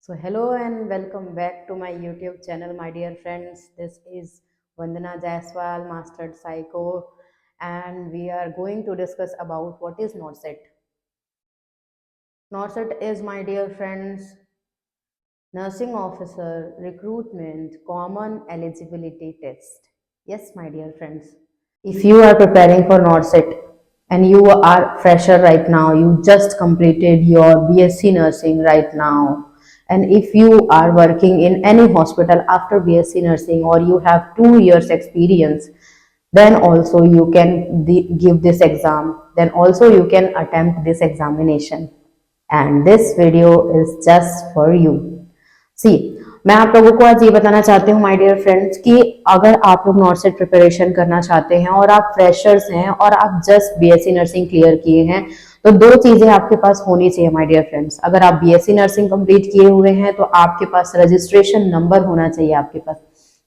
So hello and welcome back to my YouTube channel, my dear friends. This is Vandana Jaiswal, Mastered Psycho, and we are going to discuss about what is NORCET. NORCET is, my dear friends, Nursing Officer Recruitment Common Eligibility Test. Yes, my dear friends. If you are preparing for NORCET and you are fresher right now, you just completed your BSc nursing right now, and if you are working in any hospital after BSc nursing or you have 2 years experience, then also you can give this exam, then also you can attempt this examination, and this video is just for you. सी, मैं आप लोगों को आज ये बताना चाहती हूँ my dear friends कि अगर आप लोग नॉर्सेट प्रिपरेशन करना चाहते हैं और आप फ्रेशर्स हैं और आप जस्ट बीएससी नर्सिंग क्लियर किए हैं, तो दो चीजें आपके पास होनी चाहिए माय डियर फ्रेंड्स। अगर आप बीएससी नर्सिंग कंप्लीट किए हुए हैं तो आपके पास रजिस्ट्रेशन नंबर होना चाहिए आपके पास।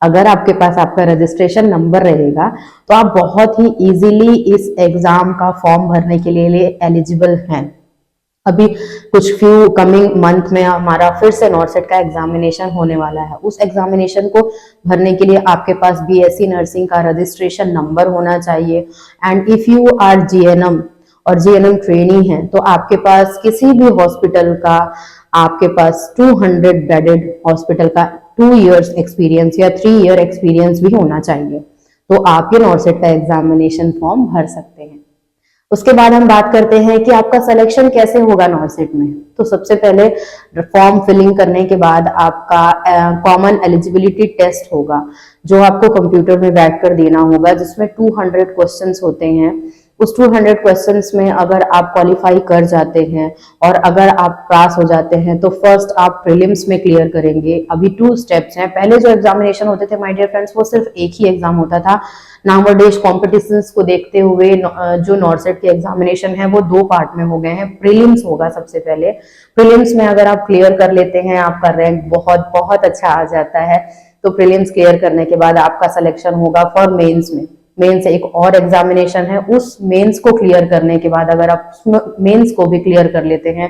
अगर आपके पास आपका रजिस्ट्रेशन नंबर रहेगा तो आप बहुत ही इजीली इस एग्जाम का फॉर्म भरने के लिए एलिजिबल हैं। अभी कुछ फ्यू कमिंग मंथ में हमारा फिर से नॉर्सेट का एग्जामिनेशन होने वाला है। उस एग्जामिनेशन को भरने के लिए आपके पास बीएससी नर्सिंग का रजिस्ट्रेशन नंबर होना चाहिए। And if you are GNM और जीएनएम ट्रेनी है तो आपके पास किसी भी हॉस्पिटल का, आपके पास 200 बेडेड हॉस्पिटल का 2 इयर्स एक्सपीरियंस या 3 ईयर एक्सपीरियंस भी होना चाहिए, तो आप ये नॉर्सेट का एग्जामिनेशन फॉर्म भर सकते हैं। उसके बाद हम बात करते हैं कि आपका सिलेक्शन कैसे होगा नॉर्सेट में। तो सबसे पहले फॉर्म फिलिंग करने के बाद आपका कॉमन एलिजिबिलिटी टेस्ट होगा, जो आपको कंप्यूटर में बैठकर देना होगा, जिसमें 200 क्वेश्चंस होते हैं। उस 200 क्वेश्चंस में अगर आप क्वालिफाई कर जाते हैं और अगर आप पास हो जाते हैं तो फर्स्ट आप प्रीलिम्स में क्लियर करेंगे। अभी 2 स्टेप्स हैं। पहले जो एग्जामिनेशन होते थे माय डियर फ्रेंड्स, वो सिर्फ एक ही एग्जाम होता था। नाउअडेज कॉम्पिटिशन्स को देखते हुए जो नॉर्सेट के एग्जामिनेशन है वो 2 पार्ट में हो गए हैं। प्रीलिम्स होगा सबसे पहले। प्रीलिम्स में अगर आप क्लियर कर लेते हैं, आपका रैंक बहुत बहुत अच्छा आ जाता है, तो प्रीलिम्स क्लियर करने के बाद आपका सिलेक्शन होगा फॉर मेंस में। मेंस एक और एग्जामिनेशन है, उस मेंस को क्लियर करने के बाद अगर आप मेंस को भी क्लियर कर लेते हैं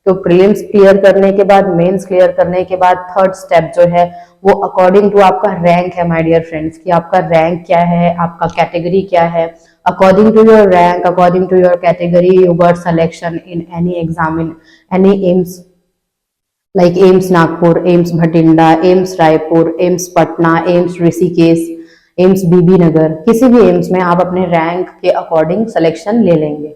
तो प्रीलिम्स क्लियर करने के बाद, मेंस क्लियर करने के बाद थर्ड स्टेप जो है वो अकॉर्डिंग टू आपका रैंक है माय डियर फ्रेंड्स, कि आपका रैंक क्या है, आपका कैटेगरी क्या है। According to your rank, according to your category, you got selection in any exam, in any AIIMS like AIIMS Nagpur, AIIMS Bathinda, AIIMS Raipur, AIIMS Patna, AIIMS Rishikesh, AIIMS Bibinagar, किसी भी एम्स में आप अपने रैंक के अकॉर्डिंग सिलेक्शन ले लेंगे।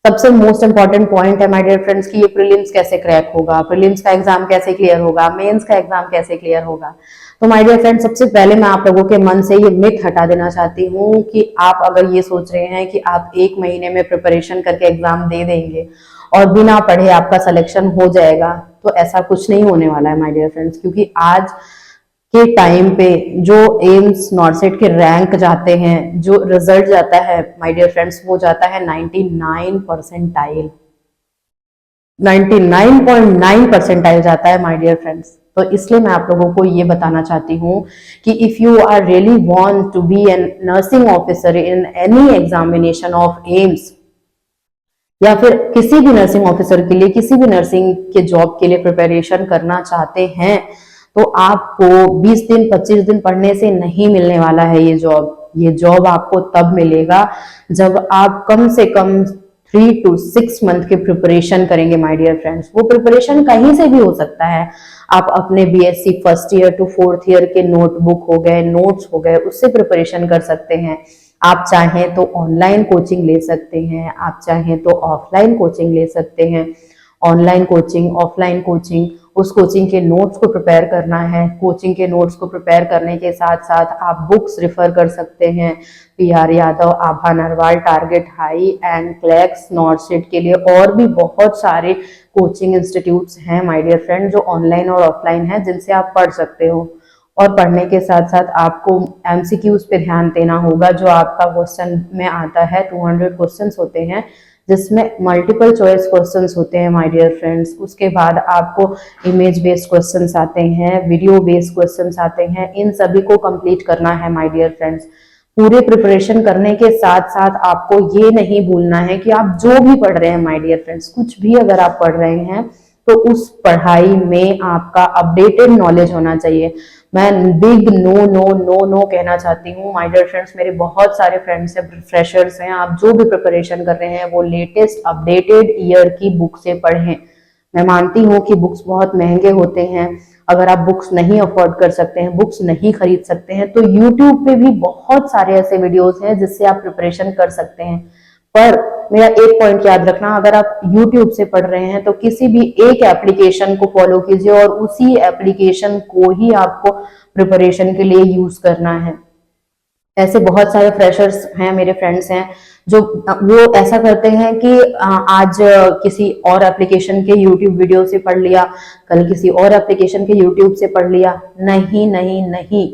सबसे मोस्ट इंपॉर्टेंट पॉइंट है माय डियर फ्रेंड्स कि ये प्रीलिम्स कैसे क्रैक होगा, प्रीलिम्स का एग्जाम कैसे क्लियर होगा, मेंस का एग्जाम कैसे क्लियर होगा। तो माय डियर फ्रेंड्स, सबसे पहले मैं आप लोगों के मन से ये मिथ हटा देना चाहती हूँ कि आप अगर ये सोच रहे हैं कि आप 1 महीने में प्रिपरेशन करके एग्जाम दे देंगे और बिना पढ़े आपका सिलेक्शन हो जाएगा, तो ऐसा कुछ नहीं होने वाला है माय डियर फ्रेंड्स। क्योंकि आज के टाइम पे जो एम्स नॉर्सेट के रैंक जाते हैं, जो रिजल्ट जाता है माय डियर फ्रेंड्स, वो जाता है 99 परसेंटाइल, 99.9 परसेंटाइल जाता है माय डियर फ्रेंड्स। तो इसलिए मैं आप लोगों को ये बताना चाहती हूँ कि if you are really want to be an nursing officer in any examination of AIIMS, या फिर किसी भी नर्सिंग ऑफिसर के लिए, किसी भी नर्सिंग के जॉब के लिए प्रिपरेशन करना चाहते हैं, तो आपको 20 दिन 25 दिन पढ़ने से नहीं मिलने वाला है ये जॉब। ये जॉब आपको तब मिलेगा जब आप कम से कम 3 to 6 मंथ के प्रिपरेशन करेंगे माय डियर फ्रेंड्स। वो प्रिपरेशन कहीं से भी हो सकता है। आप अपने BSc first year to 4th year के नोटबुक हो गए, नोट्स हो गए, उससे प्रिपरेशन कर सकते हैं। आप चाहें तो ऑनलाइन कोचिंग ले सकते हैं, आप चाहें तो ऑफलाइन कोचिंग ले सकते हैं। ऑनलाइन कोचिंग, ऑफलाइन कोचिंग, उस कोचिंग के नोट्स को प्रिपेयर करना है। कोचिंग के नोट्स को प्रिपेयर करने के साथ साथ आप बुक्स रिफर कर सकते हैं। PR Yadav, Abha Narwal, target high and क्लैक्स, नॉर्सेट के लिए और भी बहुत सारे कोचिंग इंस्टीट्यूट्स हैं माय डियर फ्रेंड, जो ऑनलाइन और ऑफलाइन है, जिनसे आप पढ़ सकते हो। और पढ़ने के साथ साथ आपको एमसीक्यूज पे ध्यान देना होगा, जो आपका क्वेश्चन में आता है। 200 क्वेश्चंस होते हैं, जिसमें मल्टीपल चॉइस क्वेश्चंस होते हैं माय डियर फ्रेंड्स। उसके बाद आपको इमेज बेस्ड क्वेश्चंस आते हैं, वीडियो बेस्ड क्वेश्चंस आते हैं। इन सभी को कंप्लीट करना है माय डियर फ्रेंड्स। पूरे प्रिपरेशन करने के साथ साथ आपको ये नहीं भूलना है कि आप जो भी पढ़ रहे हैं माय डियर फ्रेंड्स, कुछ भी अगर आप पढ़ रहे हैं तो उस पढ़ाई में आपका अपडेटेड नॉलेज होना चाहिए। मैं big no no no no कहना चाहती हूँ माय डियर फ्रेंड्स। मेरे बहुत सारे फ्रेंड्स हैं, फ्रेशर्स हैं, आप जो भी प्रिपरेशन कर रहे हैं वो लेटेस्ट अपडेटेड ईयर की बुक से पढ़ें। मैं मानती हूँ कि बुक्स बहुत महंगे होते हैं, अगर आप बुक्स नहीं अफोर्ड कर सकते हैं, बुक्स नहीं खरीद सकते हैं, तो यूट्यूब पे भी बहुत सारे ऐसे वीडियोस हैं जिससे आप प्रिपरेशन कर सकते हैं। पर मेरा एक पॉइंट याद रखना, अगर आप YouTube से पढ़ रहे हैं तो किसी भी एक एप्लीकेशन को फॉलो कीजिए और उसी एप्लीकेशन को ही आपको प्रिपरेशन के लिए यूज करना है। ऐसे बहुत सारे फ्रेशर्स हैं, मेरे फ्रेंड्स हैं, जो वो ऐसा करते हैं कि आज किसी और एप्लीकेशन के YouTube वीडियो से पढ़ लिया, कल किसी और एप्लीकेशन के YouTube से पढ़ लिया। नहीं नहीं नहीं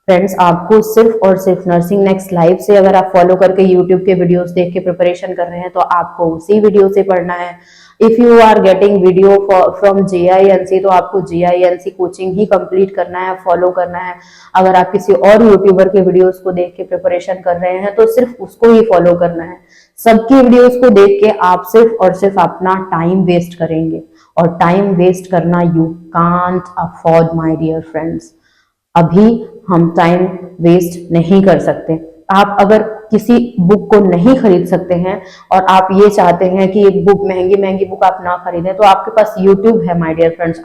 फ्रेंड्स, आपको सिर्फ और सिर्फ नर्सिंग नेक्स्ट लाइव से अगर आप फॉलो करके यूट्यूब के वीडियोस देख के प्रिपरेशन कर रहे हैं तो आपको उसी वीडियो से पढ़ना है। If you are getting video from JINC तो आपको JINC कोचिंग ही कंप्लीट करना है, फॉलो करना है। अगर आप किसी और यूट्यूबर के वीडियोस को देख के प्रिपरेशन कर रहे हैं तो सिर्फ उसको ही फॉलो करना है। सबकी वीडियोस को देख के आप सिर्फ और सिर्फ अपना टाइम वेस्ट करेंगे, और टाइम वेस्ट करना you can't afford my dear friends. अभी हम टाइम वेस्ट नहीं कर सकते। आप अगर किसी बुक को नहीं खरीद सकते हैं और आप ये चाहते हैं कि एक बुक, महंगी महंगी बुक आप ना खरीदें, तो आपके पास यूट्यूब है माय डियर फ्रेंड्स।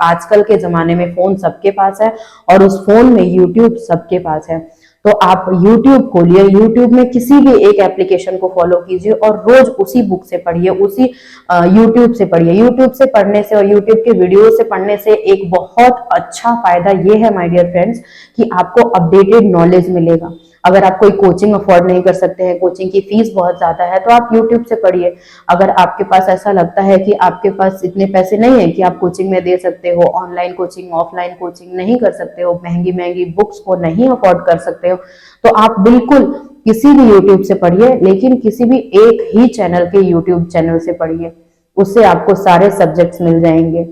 आजकल के जमाने में फोन सबके पास है और उस फोन में यूट्यूब सबके पास है। तो आप YouTube खोलिए, YouTube में किसी भी एक एप्लीकेशन को फॉलो कीजिए और रोज उसी बुक से पढ़िए, उसी YouTube से पढ़िए। YouTube से पढ़ने से और YouTube के वीडियो से पढ़ने से एक बहुत अच्छा फायदा ये है माय डियर फ्रेंड्स कि आपको अपडेटेड नॉलेज मिलेगा। अगर आप कोई कोचिंग अफोर्ड नहीं कर सकते हैं, कोचिंग की फीस बहुत ज्यादा है, तो आप यूट्यूब से पढ़िए। अगर आपके पास ऐसा लगता है कि आपके पास इतने पैसे नहीं है कि आप कोचिंग में दे सकते हो, ऑनलाइन कोचिंग ऑफलाइन कोचिंग नहीं कर सकते हो, महंगी महंगी बुक्स को नहीं अफोर्ड कर सकते हो, तो आप बिल्कुल किसी भी यूट्यूब से पढ़िए, लेकिन किसी भी एक ही चैनल के यूट्यूब चैनल से पढ़िए। उससे आपको सारे सब्जेक्ट्स मिल जाएंगे।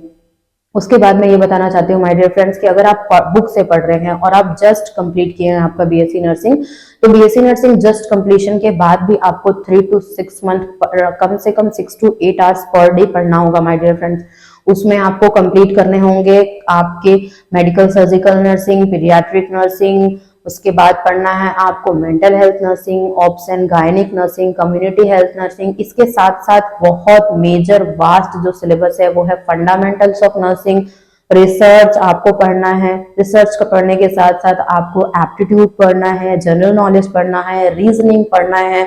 उसके बाद मैं ये बताना चाहती हूँ माय डियर फ्रेंड्स कि अगर आप बुक से पढ़ रहे हैं और आप जस्ट कंप्लीट किए हैं आपका BSc नर्सिंग, तो BSc नर्सिंग जस्ट कंप्लीशन के बाद भी आपको 3 to 6 मंथ, कम से कम 6 to 8 आवर्स पर डे पढ़ना होगा माय डियर फ्रेंड्स। उसमें आपको कंप्लीट करने होंगे आपके medical surgical nursing, pediatric nursing, उसके बाद पढ़ना है आपको mental health nursing, obs and gynaec nursing, community health nursing. इसके साथ साथ बहुत मेजर वास्ट जो सिलेबस है वो है फंडामेंटल्स ऑफ नर्सिंग। रिसर्च आपको पढ़ना है, रिसर्च का पढ़ने के साथ साथ आपको एप्टीट्यूड पढ़ना है, जनरल नॉलेज पढ़ना है, रीजनिंग पढ़ना है।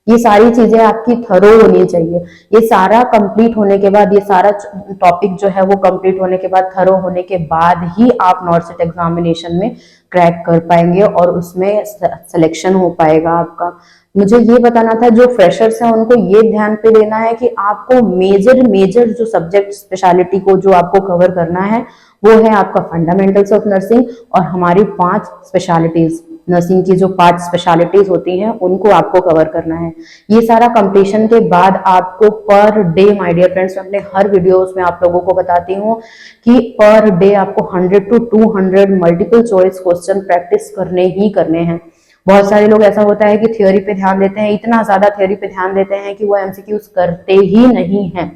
ये सारी चीजें आपकी थरो होनी चाहिए। ये सारा कंप्लीट होने के बाद, ये सारा टॉपिक जो है वो कंप्लीट होने के बाद, थरो होने के बाद ही आप नॉर्सेट एग्जामिनेशन में क्रैक कर पाएंगे और उसमें सिलेक्शन हो पाएगा आपका। मुझे ये बताना था, जो फ्रेशर्स हैं उनको ये ध्यान पे देना है कि आपको मेजर जो सब्जेक्ट स्पेशलिटी को जो आपको कवर करना है वो है आपका फंडामेंटल्स ऑफ नर्सिंग और हमारी 5 स्पेशलिटीज, नर्सिंग की जो 5 स्पेशलिटीज होती हैं उनको आपको कवर करना है। ये सारा कंप्लीशन के बाद आपको per day my dear friends, मैं अपने हर वीडियोस में आप लोगों को बताती हूँ कि पर डे आपको 100 to 200 multiple choice question practice करने ही करने हैं। बहुत सारे लोग, ऐसा होता है कि थ्योरी पे ध्यान देते हैं, इतना ज्यादा थ्योरी पे ध्यान देते हैं कि वो MCQs करते ही नहीं है।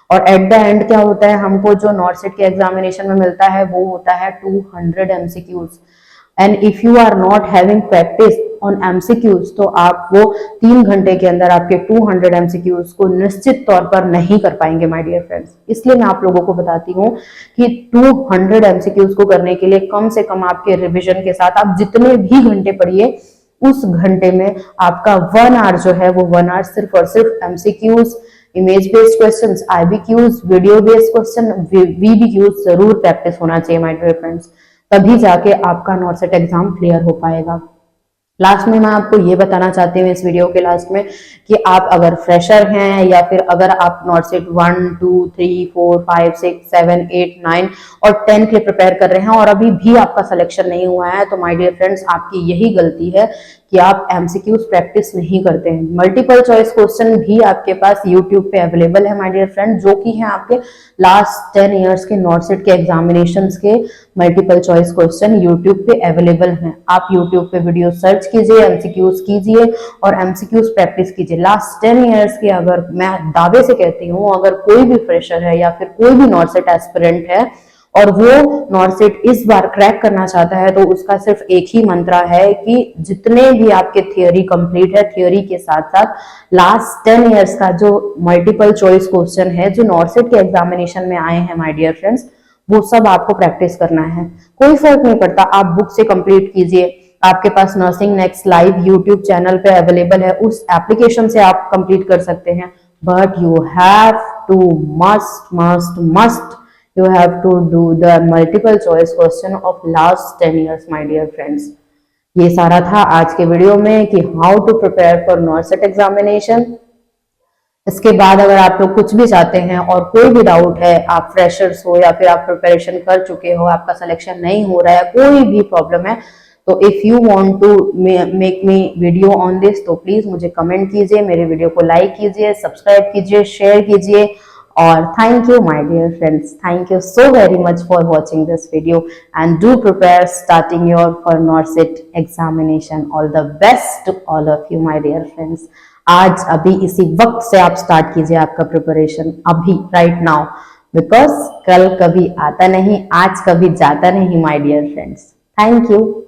और एट द एंड क्या होता है, हमको जो नॉर्सेट के एग्जामिनेशन में मिलता है वो होता है 200 MCQs। And if you are not having practice on MCQs तो आप वो 3 घंटे के अंदर आपके 200 MCQs को निश्चित तौर पर नहीं कर पाएंगे माय डियर फ्रेंड्स। इसलिए मैं आप लोगों को बताती हूँ कि 200 MCQs को करने के लिए कम से कम आपके रिविजन के साथ आप जितने भी घंटे पढ़िए, उस घंटे में आपका 1 आवर जो है वो 1 आवर सिर्फ और सिर्फ MCQs, image based questions, IBQs, video based question, VBQs जरूर प्रैक्टिस होना चाहिए माय डियर फ्रेंड्स। तभी जाके आपका नॉर्सेट एग्जाम क्लियर हो पाएगा। लास्ट में मैं आपको ये बताना चाहती हूँ इस वीडियो के लास्ट में कि आप अगर फ्रेशर हैं या फिर अगर आप नॉर्सेट 1, 2, 3, 4, 5, 6, 7, 8, 9 और 10 के लिए प्रिपेयर कर रहे हैं और अभी भी आपका सिलेक्शन नहीं हुआ है, तो माय डियर फ्रेंड्स आपकी यही गलती है कि आप एमसीक्यूज प्रैक्टिस नहीं करते हैं। मल्टीपल चॉइस क्वेश्चन भी आपके पास यूट्यूब पे अवेलेबल है माय डियर फ्रेंड, जो कि है आपके लास्ट 10 इयर्स के नॉर्सेट के एग्जामिनेशंस के मल्टीपल चॉइस क्वेश्चन यूट्यूब पे अवेलेबल हैं। आप यूट्यूब पे वीडियो सर्च कीजिए, एमसीक्यूज कीजिए और एमसीक्यूज प्रैक्टिस कीजिए। लास्ट 10 इयर्स की, अगर मैं दावे से कहती हूँ, अगर कोई भी फ्रेशर है या फिर कोई भी नॉर्सेट एस्पिरेंट है और वो नॉर्सेट इस बार क्रैक करना चाहता है, तो उसका सिर्फ एक ही मंत्रा है कि जितने भी आपके थियोरी कंप्लीट है, थियोरी के साथ साथ लास्ट 10 इयर्स का जो मल्टीपल चॉइस क्वेश्चन है जो नॉर्सेट के एग्जामिनेशन में आए हैं माय डियर फ्रेंड्स, वो सब आपको प्रैक्टिस करना है। कोई फर्क नहीं पड़ता, आप बुक से कंप्लीट कीजिए, आपके पास nursing next live YouTube channel पे अवेलेबल है, उस एप्लीकेशन से आप कंप्लीट कर सकते हैं। But you have to must you have to do the multiple choice question of last 10 years my dear friends। ये सारा था आज के वीडियो में कि how to prepare for NORCET examination। इसके बाद अगर आप लोग कुछ भी चाहते हैं और कोई भी डाउट है, आप फ्रेशर्स हो या फिर आप प्रिपरेशन कर चुके हो, आपका सिलेक्शन नहीं हो रहा है, कोई भी प्रॉब्लम है, तो if you want to make me video on this, तो प्लीज मुझे कमेंट कीजिए, मेरे वीडियो को लाइक कीजिए, सब्सक्राइब कीजिए, शेयर कीजिए। और thank you my dear friends, thank you so very much for watching this video and do prepare starting your for NORCET examination। All the best to all of you my dear friends। आज अभी इसी वक्त से आप start कीजिए आपका preparation, अभी right now, because कल कभी आता नहीं, आज कभी जाता नहीं my dear friends. Thank you.